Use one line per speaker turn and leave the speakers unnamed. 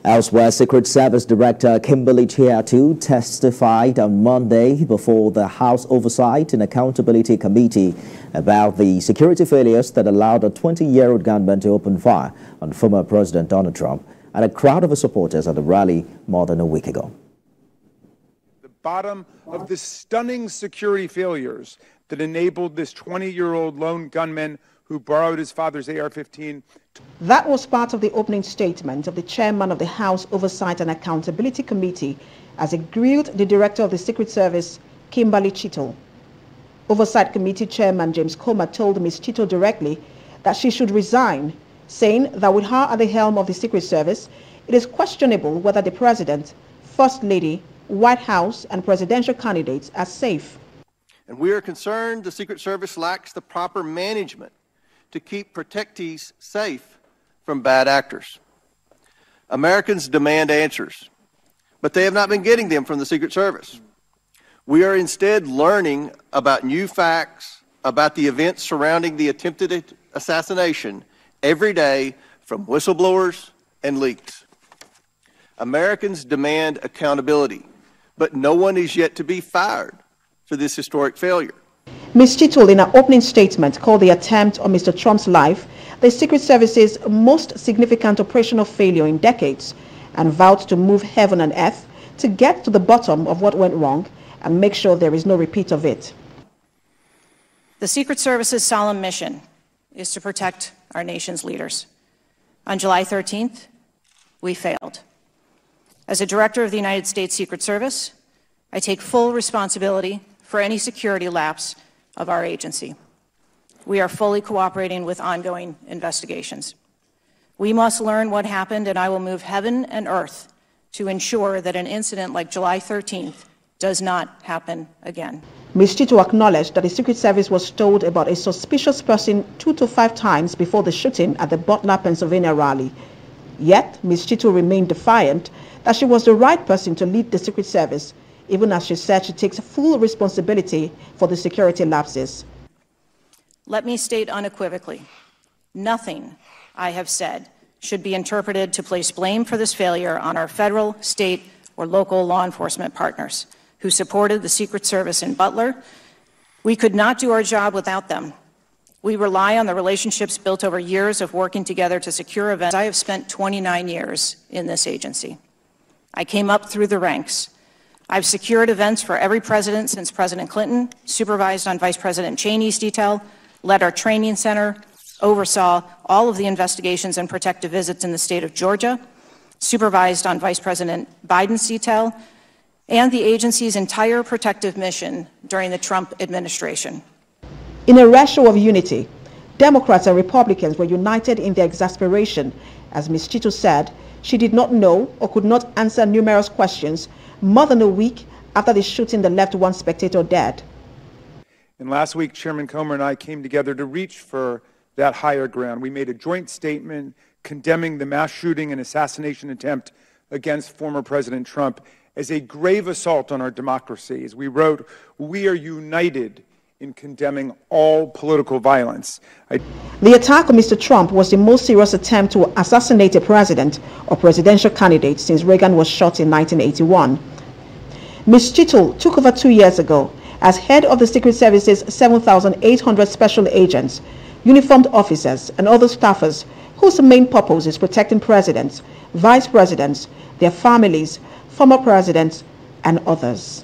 Elsewhere, Secret Service Director Kimberly Cheatle testified on Monday before the House Oversight and Accountability Committee about the security failures that allowed a 20-year-old gunman to open fire on former President Donald Trump and a crowd of his supporters at a rally more than a week ago.
The bottom of the stunning security failures that enabled this 20-year-old lone gunman who borrowed his father's AR-15.
That was part of the opening statement of the chairman of the House Oversight and Accountability Committee as he grilled the director of the Secret Service, Kimberly Cheatle. Oversight Committee Chairman James Comer told Ms. Cheatle directly that she should resign, saying that with her at the helm of the Secret Service, it is questionable whether the President, First Lady, White House and presidential candidates are safe.
And we are concerned the Secret Service lacks the proper management to keep protectees safe from bad actors. Americans demand answers, but they have not been getting them from the Secret Service. We are instead learning about new facts about the events surrounding the attempted assassination every day from whistleblowers and leaks. Americans demand accountability, but no one is yet to be fired for this historic failure.
Ms. Cheatle, in her opening statement, called the attempt on Mr. Trump's life the Secret Service's most significant operational failure in decades and vowed to move heaven and earth to get to the bottom of what went wrong and make sure there is no repeat of it.
The Secret Service's solemn mission is to protect our nation's leaders. On July 13th, we failed. As a director of the United States Secret Service, I take full responsibility for any security lapse of our agency. We are fully cooperating with ongoing investigations. We must learn what happened, and I will move heaven and earth to ensure that an incident like July 13th does not happen again.
Ms. Cheatle acknowledged that the Secret Service was told about a suspicious person 2 to 5 times before the shooting at the Butler, Pennsylvania rally. Yet, Ms. Cheatle remained defiant that she was the right person to lead the Secret Service, even as she said she takes full responsibility for the security lapses.
Let me state unequivocally, nothing I have said should be interpreted to place blame for this failure on our federal, state, or local law enforcement partners who supported the Secret Service in Butler. We could not do our job without them. We rely on the relationships built over years of working together to secure events. I have spent 29 years in this agency. I came up through the ranks. I've secured events for every president since President Clinton, supervised on Vice President Cheney's detail, led our training center, oversaw all of the investigations and protective visits in the state of Georgia, supervised on Vice President Biden's detail, and the agency's entire protective mission during the Trump administration.
In a ratio of unity, Democrats and Republicans were united in their exasperation. As Ms. Cheatle said, she did not know or could not answer numerous questions more than a week after the shooting that left one spectator dead.
And last week, Chairman Comer and I came together to reach for that higher ground. We made a joint statement condemning the mass shooting and assassination attempt against former President Trump as a grave assault on our democracy. As we wrote, we are united in condemning all political violence.
The attack on Mr. Trump was the most serious attempt to assassinate a president or presidential candidate since Reagan was shot in 1981. Ms. Cheatle took over 2 years ago as head of the Secret Service's 7,800 special agents, uniformed officers, and other staffers whose main purpose is protecting presidents, vice presidents, their families, former presidents, and others.